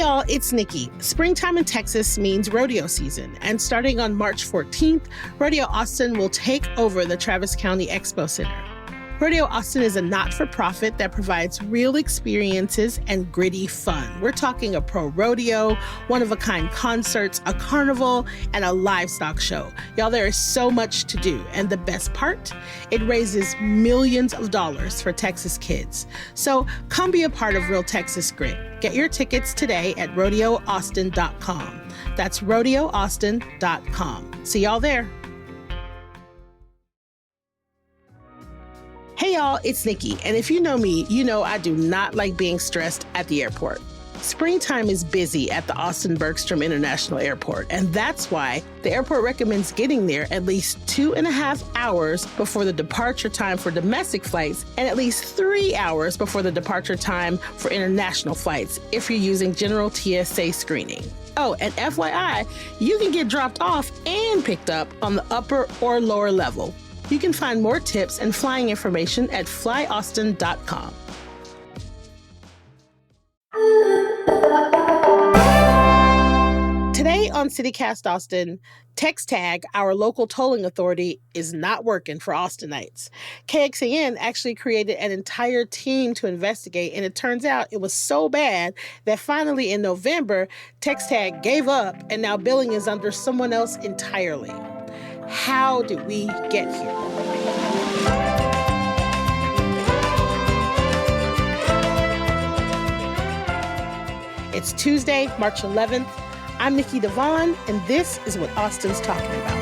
y'all, it's Nikki. Springtime in Texas means rodeo season, and starting on March 14th, Rodeo Austin will take over the Travis County Expo Center. Rodeo Austin is a not-for-profit that provides real experiences and gritty fun. We're talking a pro rodeo, one-of-a-kind concerts, a carnival, and a livestock show. Y'all, there is so much to do, and the best part? It raises millions of dollars for Texas kids. So come be a part of Real Texas Grit. Get your tickets today at rodeoaustin.com. That's rodeoaustin.com. See y'all there. Hey y'all, it's Nikki, and if you know me, you know I do not like being stressed at the airport. Springtime is busy at the Austin Bergstrom International Airport, and that's why the airport recommends getting there at least 2.5 hours before the departure time for domestic flights and at least 3 hours before the departure time for international flights if you're using general TSA screening. Oh, and FYI, you can get dropped off and picked up on the upper or lower level. You can find more tips and flying information at flyaustin.com. Today on CityCast Austin, TxTag, our local tolling authority, is not working for Austinites. KXAN actually created an entire team to investigate, and it turns out it was so bad that finally in November, TxTag gave up and now billing is under someone else entirely. How did we get here? It's Tuesday, March 11th. I'm Nikki Devon, and this is what Austin's talking about.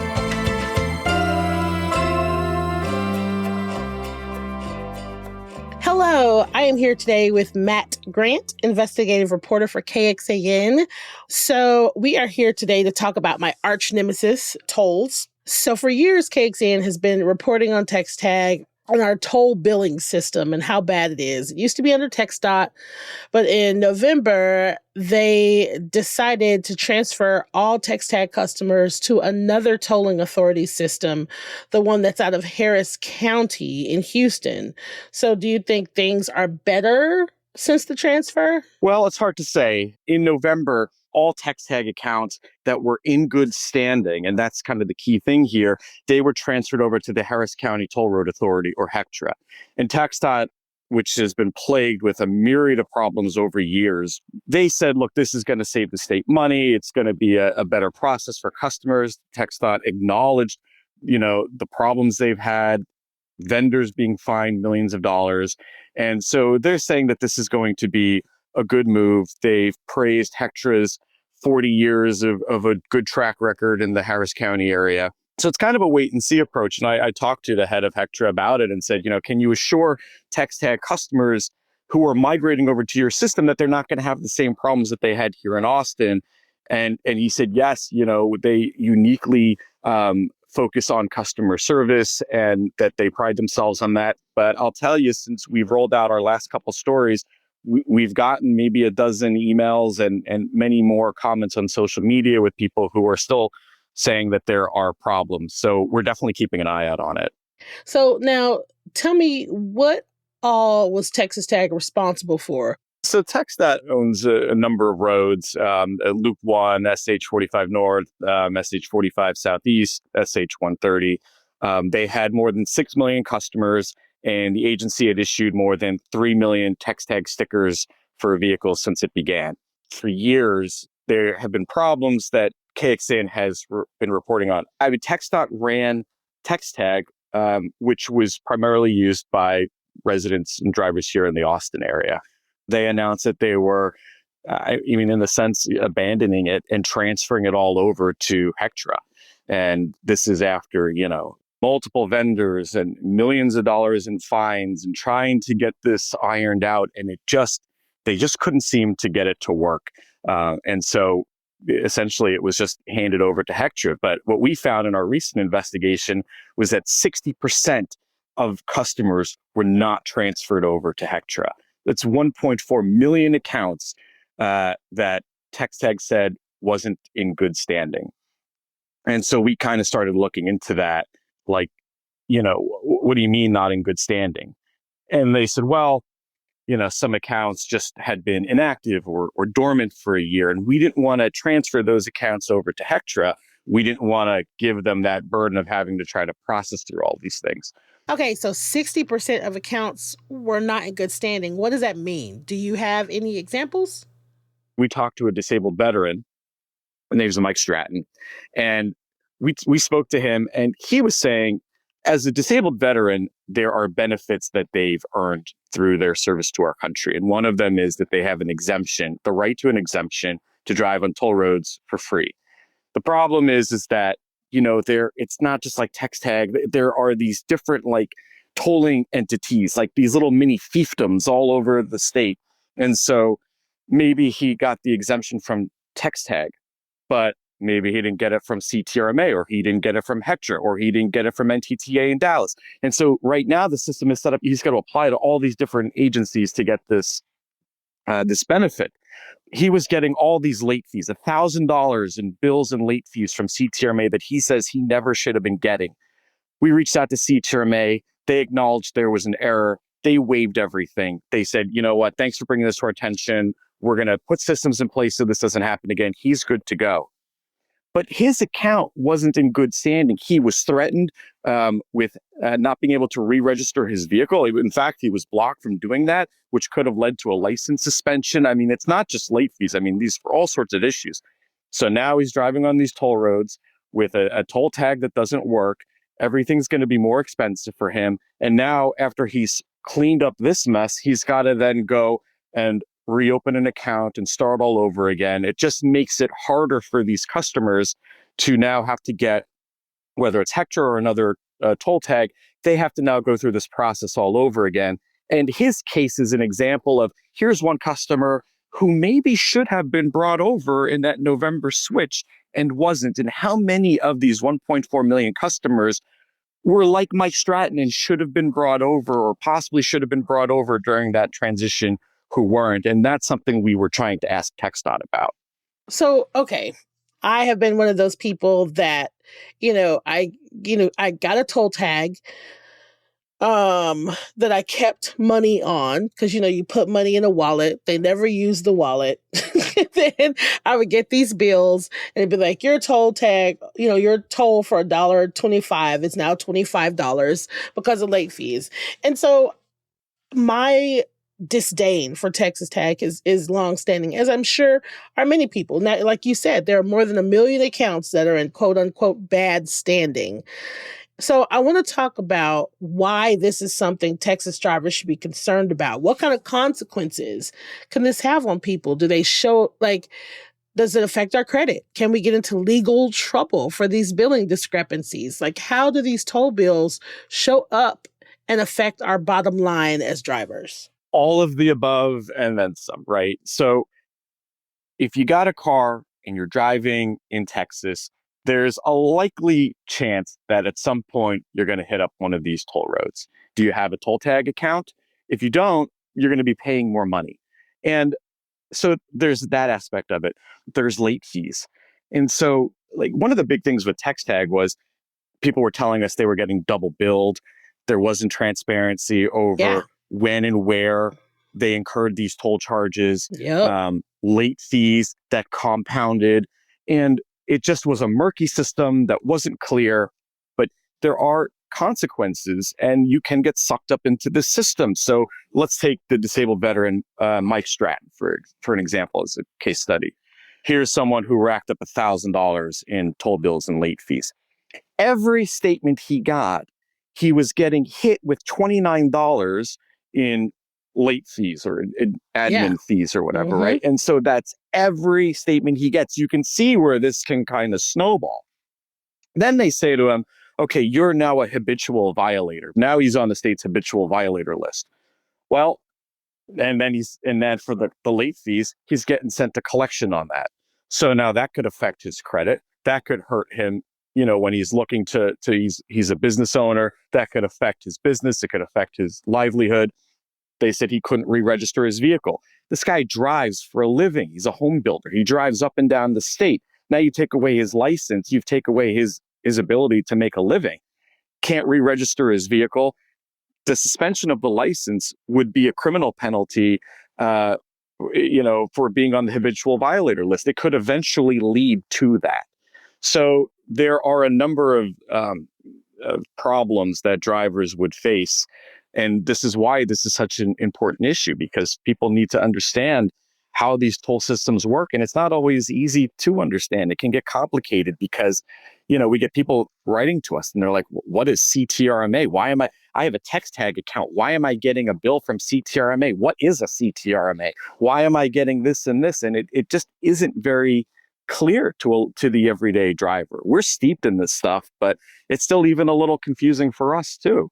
Hello, I am here today with Matt Grant, investigative reporter for KXAN. So we are here today to talk about my arch nemesis, tolls. So for years, KXAN has been reporting on TxTag on our toll billing system and how bad it is. It used to be under TxDOT, but in November, they decided to transfer all TxTag customers to another tolling authority system, the one that's out of Harris County in Houston. So do you think things are better since the transfer? Well, it's hard to say. In November, all TxTag accounts that were in good standing, and that's kind of the key thing here, they were transferred over to the Harris County Toll Road Authority, or HECTRA. And TxDOT, which has been plagued with a myriad of problems over years, they said, look, this is going to save the state money. It's going to be a better process for customers. TxDOT acknowledged, the problems they've had, vendors being fined millions of dollars. And so they're saying that this is going to be a good move. They've praised HECTRA's 40 years of a good track record in the Harris County area. So it's kind of a wait and see approach. And I talked to the head of HECTRA about it and said, can you assure TxTag customers who are migrating over to your system that they're not going to have the same problems that they had here in Austin? And he said, yes, they uniquely focus on customer service and that they pride themselves on that. But I'll tell you, since we've rolled out our last couple stories, we've gotten maybe a dozen emails and many more comments on social media with people who are still saying that there are problems. So we're definitely keeping an eye out on it. So now tell me, what all was TxTag responsible for? So TxDOT owns a number of roads, Loop 1, SH45 North, SH45 Southeast, SH130. They had more than 6 million customers, and the agency had issued more than 3 million TxTag stickers for vehicles since it began. For years, there have been problems that KXAN has been reporting on. TxDOT ran TxTag, which was primarily used by residents and drivers here in the Austin area. They announced that they were, in the sense, abandoning it and transferring it all over to HECTRA. And this is after, multiple vendors and millions of dollars in fines and trying to get this ironed out. And they just couldn't seem to get it to work. And so essentially it was just handed over to HECTRA. But what we found in our recent investigation was that 60% of customers were not transferred over to HECTRA. That's 1.4 million accounts that TxTag said wasn't in good standing. And so we kind of started looking into that, like, what do you mean not in good standing? And they said, well, some accounts just had been inactive or dormant for a year. And we didn't want to transfer those accounts over to Hectra. We didn't want to give them that burden of having to try to process through all these things. Okay, so 60% of accounts were not in good standing. What does that mean? Do you have any examples? We talked to a disabled veteran. His name is Mike Stratton. And we spoke to him, and he was saying, as a disabled veteran, there are benefits that they've earned through their service to our country. And one of them is that they have an exemption, the right to an exemption to drive on toll roads for free. The problem is that, it's not just like TxTag. There are these different tolling entities, like these little mini fiefdoms all over the state. And so maybe he got the exemption from TxTag, but maybe he didn't get it from CTRMA, or he didn't get it from Hectra, or he didn't get it from NTTA in Dallas. And so right now the system is set up, he's got to apply to all these different agencies to get this benefit. He was getting all these late fees, $1,000 in bills and late fees from CTRMA that he says he never should have been getting. We reached out to CTRMA. They acknowledged there was an error. They waived everything. They said, you know what, thanks for bringing this to our attention. We're going to put systems in place so this doesn't happen again. He's good to go. But his account wasn't in good standing. He was threatened with not being able to re-register his vehicle. In fact, he was blocked from doing that, which could have led to a license suspension. I mean, it's not just late fees. I mean, these are all sorts of issues. So now he's driving on these toll roads with a toll tag that doesn't work. Everything's going to be more expensive for him. And now, after he's cleaned up this mess, he's got to then go and reopen an account and start all over again. It just makes it harder for these customers to now have to get, whether it's Hector or another toll tag, they have to now go through this process all over again. And his case is an example of, here's one customer who maybe should have been brought over in that November switch and wasn't. And how many of these 1.4 million customers were like Mike Stratton and should have been brought over, or possibly should have been brought over during that transition, who weren't? And that's something we were trying to ask TxDOT about. So, okay, I have been one of those people that, I got a toll tag that I kept money on, because you put money in a wallet. They never used the wallet. Then I would get these bills and it'd be like, your toll tag, your toll for $1.25 is now $25 because of late fees. And so my disdain for TxTag is longstanding, as I'm sure are many people. Now, like you said, there are more than 1 million accounts that are in quote unquote bad standing. So I want to talk about why this is something Texas drivers should be concerned about. What kind of consequences can this have on people? Do they show, does it affect our credit? Can we get into legal trouble for these billing discrepancies? How do these toll bills show up and affect our bottom line as drivers? All of the above and then some, right? So if you got a car and you're driving in Texas, there's a likely chance that at some point you're going to hit up one of these toll roads. Do you have a toll tag account? If you don't, you're going to be paying more money. And so there's that aspect of it. There's late fees. And so one of the big things with TxTag was people were telling us they were getting double billed. There wasn't transparency over when and where they incurred these toll charges, late fees that compounded. And it just was a murky system that wasn't clear. But there are consequences and you can get sucked up into the system. So let's take the disabled veteran, Mike Stratton, for an example, as a case study. Here's someone who racked up $1,000 in toll bills and late fees. Every statement he got, he was getting hit with $29 in late fees or in admin fees or whatever, right? And so that's every statement he gets. You can see where this can kind of snowball. Then they say to him, okay, you're now a habitual violator. Now he's on the state's habitual violator list. Well, and then for the late fees, he's getting sent to collection on that. So now that could affect his credit. That could hurt him, when he's looking he's a business owner. That could affect his business. It could affect his livelihood. They said he couldn't re-register his vehicle. This guy drives for a living. He's a home builder. He drives up and down the state. Now you take away his license. You take away his ability to make a living. Can't re-register his vehicle. the suspension of the license would be a criminal penalty, for being on the habitual violator list. It could eventually lead to that. So there are a number of problems that drivers would face. And this is why this is such an important issue, because people need to understand how these toll systems work. And it's not always easy to understand. It can get complicated because, we get people writing to us and they're like, what is CTRMA? I have a TxTag account. Why am I getting a bill from CTRMA? What is a CTRMA? Why am I getting this and this? And it just isn't very clear to the everyday driver. We're steeped in this stuff, but it's still even a little confusing for us too.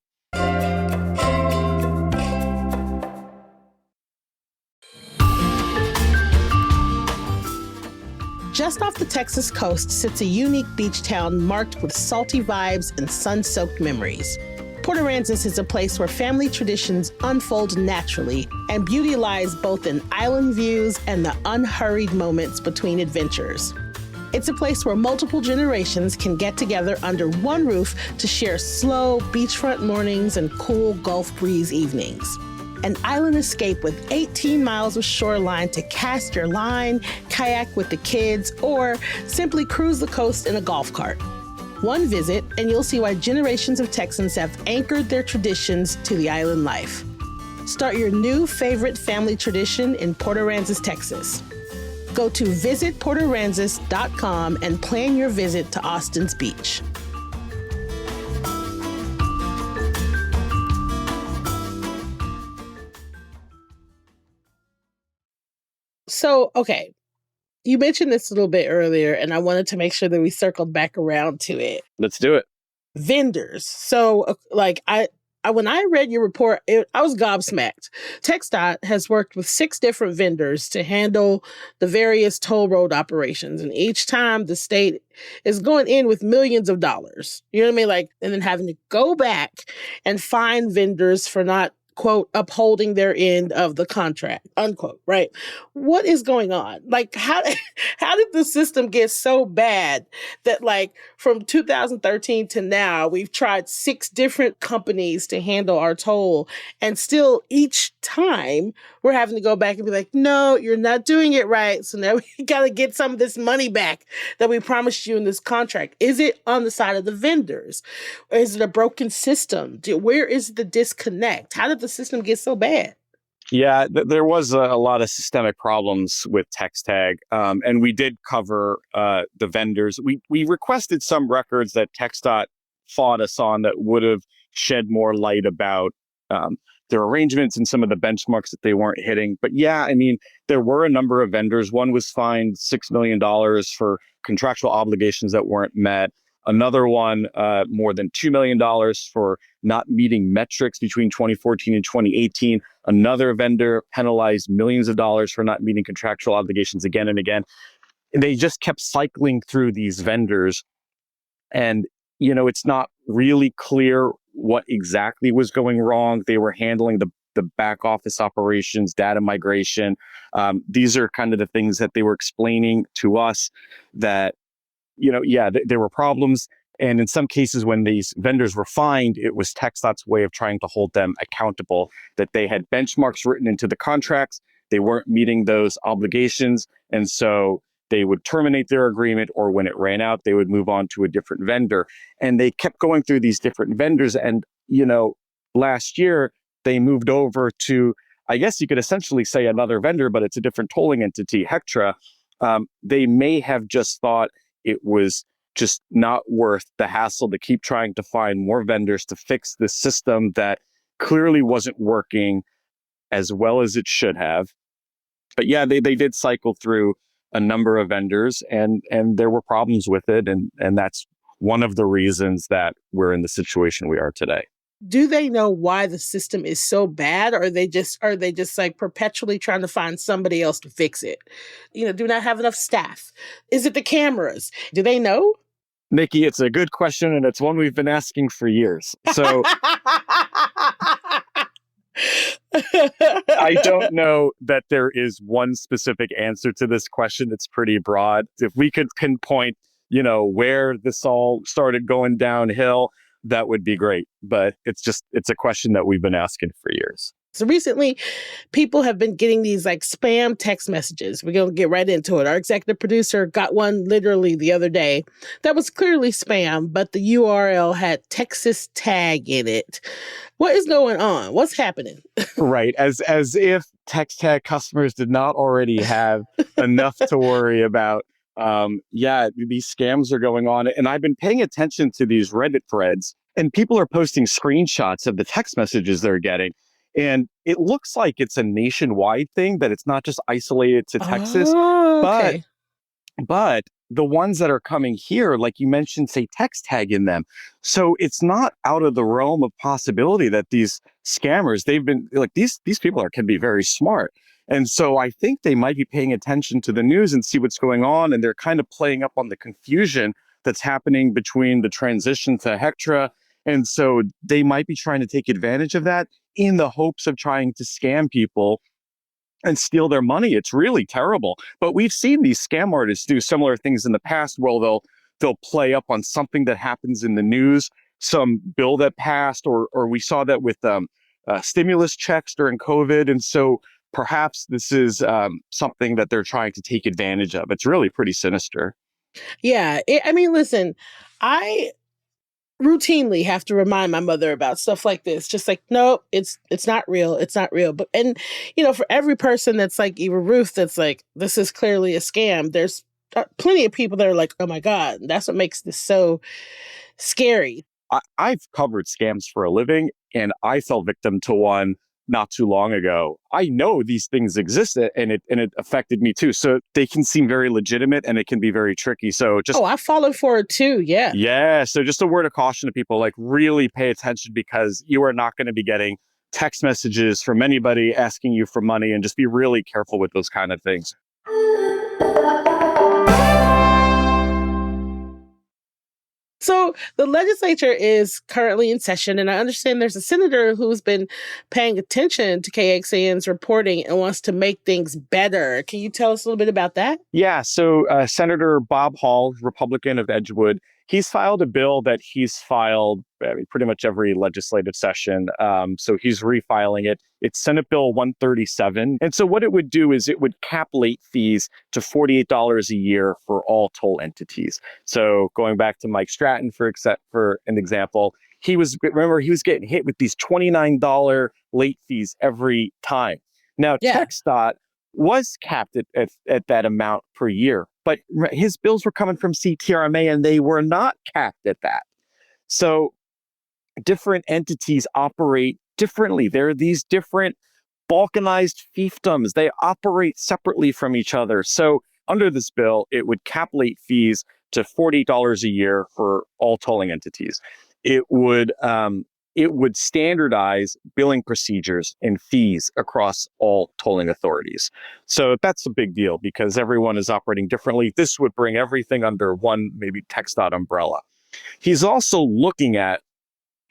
Just off the Texas coast sits a unique beach town marked with salty vibes and sun-soaked memories. Port Aransas is a place where family traditions unfold naturally, and beauty lies both in island views and the unhurried moments between adventures. It's a place where multiple generations can get together under one roof to share slow beachfront mornings and cool Gulf breeze evenings. An island escape with 18 miles of shoreline to cast your line, kayak with the kids, or simply cruise the coast in a golf cart. One visit, and you'll see why generations of Texans have anchored their traditions to the island life. Start your new favorite family tradition in Port Aransas, Texas. Go to visitportaransas.com and plan your visit to Austin's beach. So, okay, you mentioned this a little bit earlier, and I wanted to make sure that we circled back around to it. Let's do it. Vendors. So, when I read your report, I was gobsmacked. TxDOT has worked with 6 different vendors to handle the various toll road operations. And each time the state is going in with millions of dollars. You know what I mean? And then having to go back and find vendors for not, quote, upholding their end of the contract, unquote, right? What is going on? How did the system get so bad that from 2013 to now, we've tried 6 different companies to handle our toll, and still each time we're having to go back and be like, no, you're not doing it right. So now we got to get some of this money back that we promised you in this contract. Is it on the side of the vendors? Or is it a broken system? Where is the disconnect? How did the system get so bad? Yeah, there was a lot of systemic problems with TxTag, and we did cover the vendors. We requested some records that TxDOT fought us on that would have shed more light about their arrangements and some of the benchmarks that they weren't hitting. But yeah, I mean, there were a number of vendors. One was fined $6 million for contractual obligations that weren't met. Another one, more than $2 million for not meeting metrics between 2014 and 2018. Another vendor penalized millions of dollars for not meeting contractual obligations again and again. And they just kept cycling through these vendors. And, it's not really clear what exactly was going wrong. They were handling the back office operations, data migration. These are kind of the things that they were explaining to us that there were problems. And in some cases, when these vendors were fined, it was TxDOT's way of trying to hold them accountable, that they had benchmarks written into the contracts. They weren't meeting those obligations. And so they would terminate their agreement, or when it ran out, they would move on to a different vendor. And they kept going through these different vendors. And, last year, they moved over to, I guess you could essentially say another vendor, but it's a different tolling entity, Hectra. They may have just thought it was just not worth the hassle to keep trying to find more vendors to fix this system that clearly wasn't working as well as it should have. But yeah, they did cycle through a number of vendors, and there were problems with it. And that's one of the reasons that we're in the situation we are today. Do they know why the system is so bad, or are they just perpetually trying to find somebody else to fix it? Do not have enough staff. Is it the cameras? Do they know? Nikki, it's a good question, and it's one we've been asking for years. So I don't know that there is one specific answer to this question. It's pretty broad. If we could pinpoint, where this all started going downhill, that would be great. But it's a question that we've been asking for years. So recently, people have been getting these like spam text messages. We're going to get right into it. Our executive producer got one literally the other day that was clearly spam, but the URL had TxTag in it. What is going on? What's happening? Right. As if TxTag customers did not already have enough to worry about. Yeah, these scams are going on. And I've been paying attention to these Reddit threads, and people are posting screenshots of the text messages they're getting. And it looks like it's a nationwide thing, that it's not just isolated to Texas. Oh, But okay. but the ones that are coming here, like you mentioned, say TxTag in them. So it's not out of the realm of possibility that these scammers, they've been like these people can be very smart. And so I think they might be paying attention to the news and see what's going on. And they're kind of playing up on the confusion that's happening between the transition to Hectra. And so they might be trying to take advantage of that in the hopes of trying to scam people and steal their money. It's really terrible. But we've seen these scam artists do similar things in the past, where they'll play up on something that happens in the news, some bill that passed, or we saw that with stimulus checks during COVID. And so perhaps this is something that they're trying to take advantage of. It's really pretty sinister. Yeah. I mean, listen, I routinely have to remind my mother about stuff like this. Just like, no, it's not real. It's not real. But for every person that's like even Ruth, that's like, this is clearly a scam. There's plenty of people that are like, oh my God, that's what makes this so scary. I've covered scams for a living, and I fell victim to one not too long ago. I know these things exist, and it affected me too. So they can seem very legitimate, and it can be very tricky. So Oh, I've fallen for it too. Yeah. yeah. So just a word of caution to people, like really pay attention, because you are not going to be getting text messages from anybody asking you for money, and just be really careful with those kind of things. So the legislature is currently in session, and I understand there's a senator who's been paying attention to KXAN's reporting and wants to make things better. Can you tell us a little bit about that? Yeah, so Senator Bob Hall, Republican of Edgewood, he's filed a bill that he's filed pretty much every legislative session. So he's refiling it. It's Senate Bill 137. And so what it would do is it would cap late fees to $48 a year for all toll entities. So going back to Mike Stratton, for an example, he was getting hit with these $29 late fees every time. Now, Yeah. TxDOT was capped at that amount per year, but his bills were coming from CTRMA, and they were not capped at that. So different entities operate differently. There are these different balkanized fiefdoms. They operate separately from each other. So under this bill, it would cap late fees to $40 a year for all tolling entities. It would standardize billing procedures and fees across all tolling authorities. So that's a big deal, because everyone is operating differently. This would bring everything under one, maybe TxDOT umbrella. He's also looking at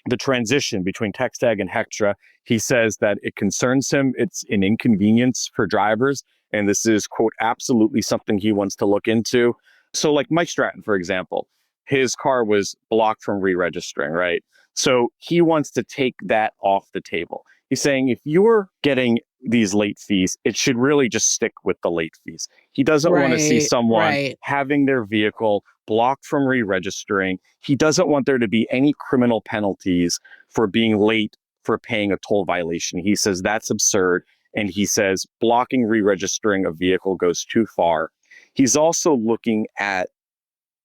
the transition between TxTag and Hectra. He says that it concerns him. It's an inconvenience for drivers. And this is, quote, absolutely something he wants to look into. So like Mike Stratton, for example, his car was blocked from re-registering, right? So he wants to take that off the table. He's saying if you're getting these late fees, it should really just stick with the late fees. He doesn't want to see someone having their vehicle blocked from re-registering. He doesn't want there to be any criminal penalties for being late for paying a toll violation. He says that's absurd. And he says blocking re-registering a vehicle goes too far. He's also looking at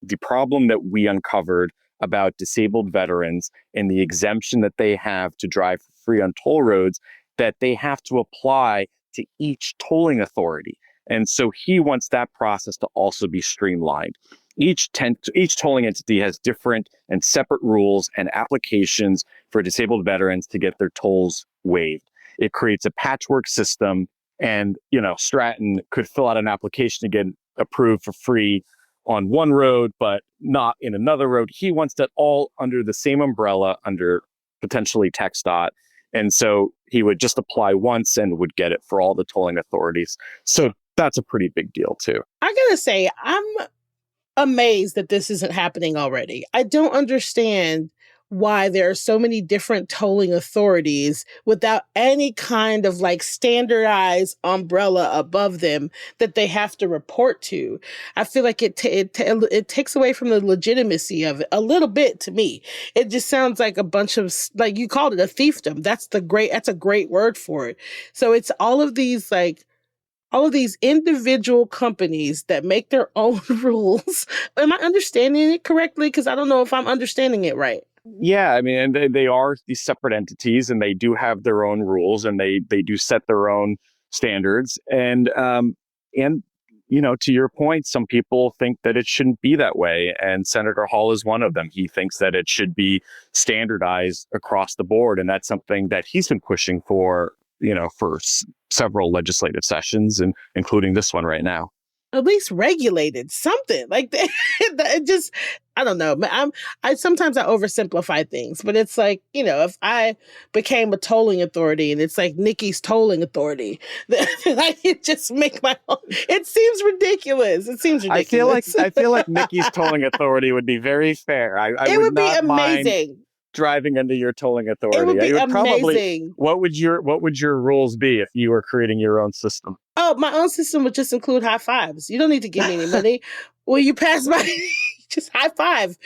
the problem that we uncovered about disabled veterans and the exemption that they have to drive for free on toll roads, that they have to apply to each tolling authority. And so he wants that process to also be streamlined. Each tolling entity has different and separate rules and applications for disabled veterans to get their tolls waived. It creates a patchwork system, and Stratton could fill out an application to get approved for free on one road, but not in another road. He wants that all under the same umbrella, under potentially TxDOT. And so he would just apply once and would get it for all the tolling authorities. So that's a pretty big deal too. I gotta say, I'm amazed that this isn't happening already. I don't understand why there are so many different tolling authorities without any kind of like standardized umbrella above them that they have to report to. I feel like it takes away from the legitimacy of it a little bit to me. It just sounds like a bunch of, like you called it, a fiefdom. That's a great word for it. So it's all of these individual companies that make their own rules. Am I understanding it correctly? Because I don't know if I'm understanding it right. Yeah, I mean, and they are these separate entities, and they do have their own rules, and they do set their own standards. And to your point, some people think that it shouldn't be that way, and Senator Hall is one of them. He thinks that it should be standardized across the board, and that's something that he's been pushing for, for several legislative sessions, and including this one right now. At least regulated something like that. It just, I don't know. I sometimes I oversimplify things, but it's like, if I became a tolling authority and it's like Nikki's tolling authority, then I could just make my own. It seems ridiculous. It seems ridiculous. I feel like Nikki's tolling authority would be very fair. I it would would be not mind amazing. Driving into your tolling authority. It would be amazing. Probably, what would your rules be if you were creating your own system? Oh, my own system would just include high fives. You don't need to give me any money. When you pass by, just high five.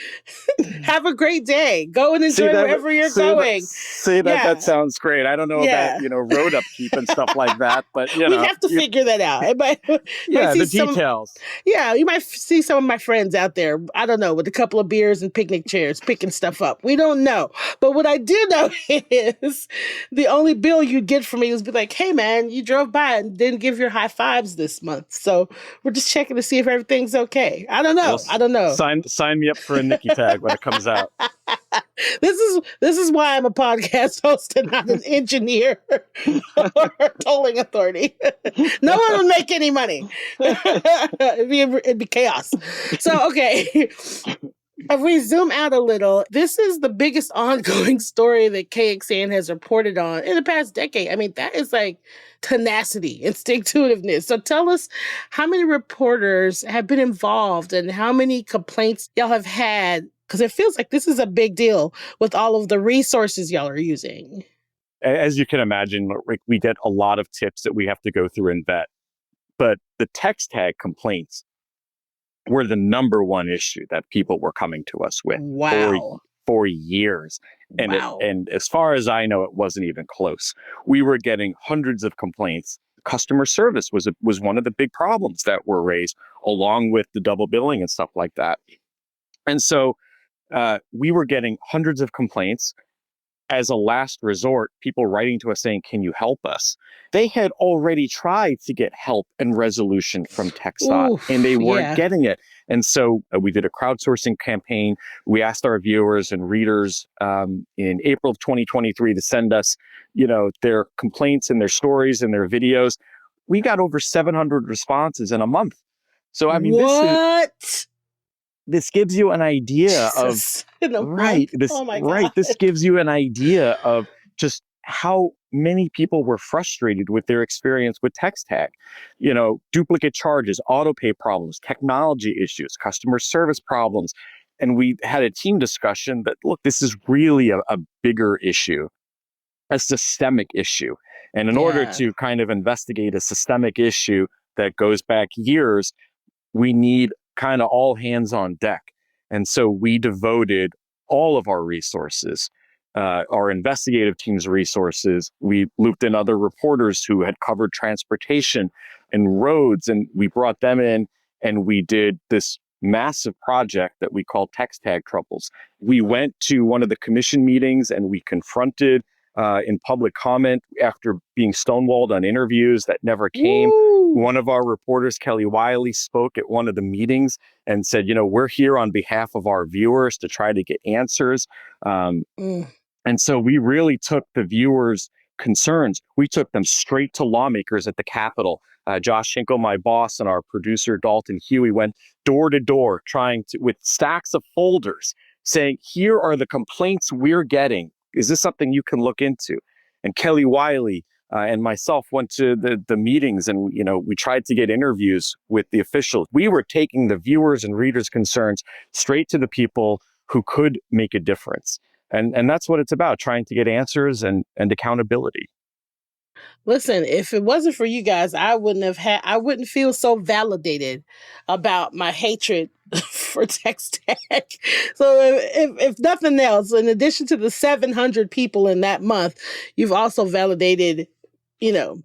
Have a great day. Go and enjoy wherever you're going. That sounds great. I don't know about, road upkeep and stuff like that, but we have to figure that out. The details. You might see some of my friends out there, I don't know, with a couple of beers and picnic chairs picking stuff up. We don't know. But what I do know is the only bill you'd get from me was be like, hey man, you drove by and didn't give your high fives this month. So we're just checking to see if everything's okay. I don't know. Sign me up for a Nikki tag when it comes out. This is why I'm a podcast host and not an engineer or a tolling authority. No one will make any money. It'd be chaos. So, okay. If we zoom out a little, this is the biggest ongoing story that KXAN has reported on in the past decade. I mean, that is like tenacity and stick-to-itiveness. So tell us how many reporters have been involved and how many complaints y'all have had, because it feels like this is a big deal with all of the resources y'all are using. As you can imagine, we get a lot of tips that we have to go through and vet. But the TxTag complaints were the number one issue that people were coming to us with for years. And, and as far as I know, it wasn't even close. We were getting hundreds of complaints. Customer service was one of the big problems that were raised, along with the double billing and stuff like that. And so we were getting hundreds of complaints. As a last resort, people writing to us saying, can you help us? They had already tried to get help and resolution from TxDOT, and they weren't getting it. And so we did a crowdsourcing campaign. We asked our viewers and readers in April of 2023 to send us, their complaints and their stories and their videos. We got over 700 responses in a month. So, I mean, this gives you an idea of this gives you an idea of just how many people were frustrated with their experience with TxTag. Duplicate charges, auto pay problems, technology issues, customer service problems. And we had a team discussion that, look, this is really a bigger issue, a systemic issue. And in order to kind of investigate a systemic issue that goes back years, we need kind of all hands on deck. And so we devoted all of our resources, our investigative team's resources. We looped in other reporters who had covered transportation and roads, and we brought them in, and we did this massive project that we called TxTag Troubles. We went to one of the commission meetings and we confronted in public comment after being stonewalled on interviews that never came. Woo! One of our reporters, Kelly Wiley, spoke at one of the meetings and said, we're here on behalf of our viewers to try to get answers. And so we really took the viewers' concerns. We took them straight to lawmakers at the Capitol. Josh Hinkle, my boss, and our producer, Dalton Huey, went door to door with stacks of folders saying, here are the complaints we're getting. Is this something you can look into? And Kelly Wiley and myself went to the meetings, and we tried to get interviews with the officials. We were taking the viewers and readers' concerns straight to the people who could make a difference. And that's what it's about, trying to get answers and accountability. Listen, if it wasn't for you guys, I wouldn't feel so validated about my hatred for TxTag. So if nothing else, in addition to the 700 people in that month, you've also validated, you know,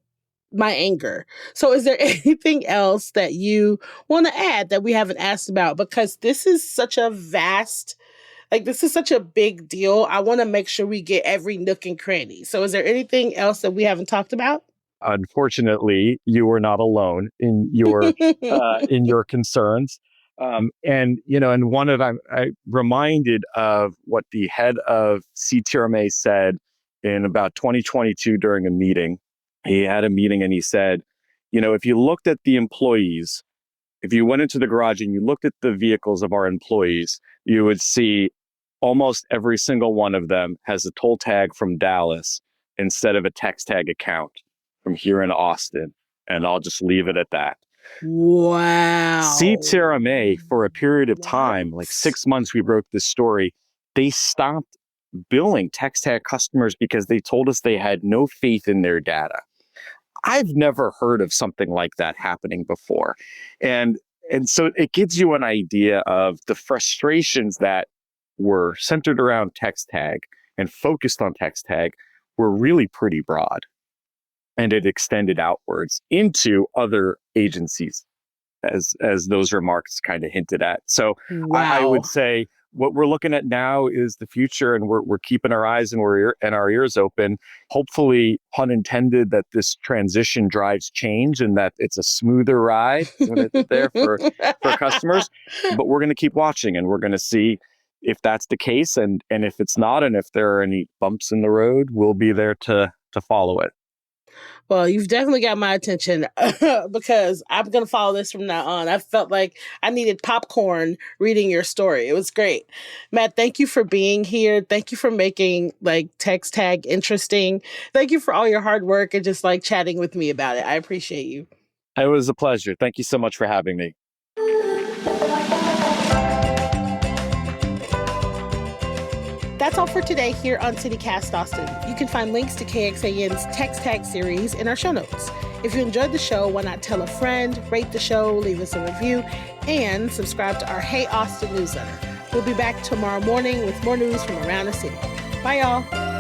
my anger. So is there anything else that you want to add that we haven't asked about? Because this is such a vast, like, this is such a big deal. I want to make sure we get every nook and cranny. So is there anything else that we haven't talked about? Unfortunately, you are not alone in your concerns. And and one of I reminded of what the head of CTRMA said in about 2022 during a meeting. He had a meeting and he said, if you looked at the employees, if you went into the garage and you looked at the vehicles of our employees, you would see almost every single one of them has a toll tag from Dallas instead of a TxTag account from here in Austin. And I'll just leave it at that. Wow. CTRMA, for a period of What? time, like 6 months, we broke this story. They stopped billing TxTag customers because they told us they had no faith in their data. I've never heard of something like that happening before. And so it gives you an idea of the frustrations that were centered around TxTag and focused on TxTag were really pretty broad. And it extended outwards into other agencies, as those remarks kind of hinted at. So Wow. I would say what we're looking at now is the future, and we're keeping our eyes and our ears open. Hopefully, pun intended, that this transition drives change and that it's a smoother ride there for customers. But we're going to keep watching, and we're going to see if that's the case, and if it's not, and if there are any bumps in the road, we'll be there to follow it. Well, you've definitely got my attention because I'm going to follow this from now on. I felt like I needed popcorn reading your story. It was great. Matt, thank you for being here. Thank you for making TxTag interesting. Thank you for all your hard work and just chatting with me about it. I appreciate you. It was a pleasure. Thank you so much for having me. That's all for today here on CityCast Austin. You can find links to KXAN's TxTag series in our show notes. If you enjoyed the show, why not tell a friend, rate the show, leave us a review, and subscribe to our Hey Austin newsletter. We'll be back tomorrow morning with more news from around the city. Bye, y'all.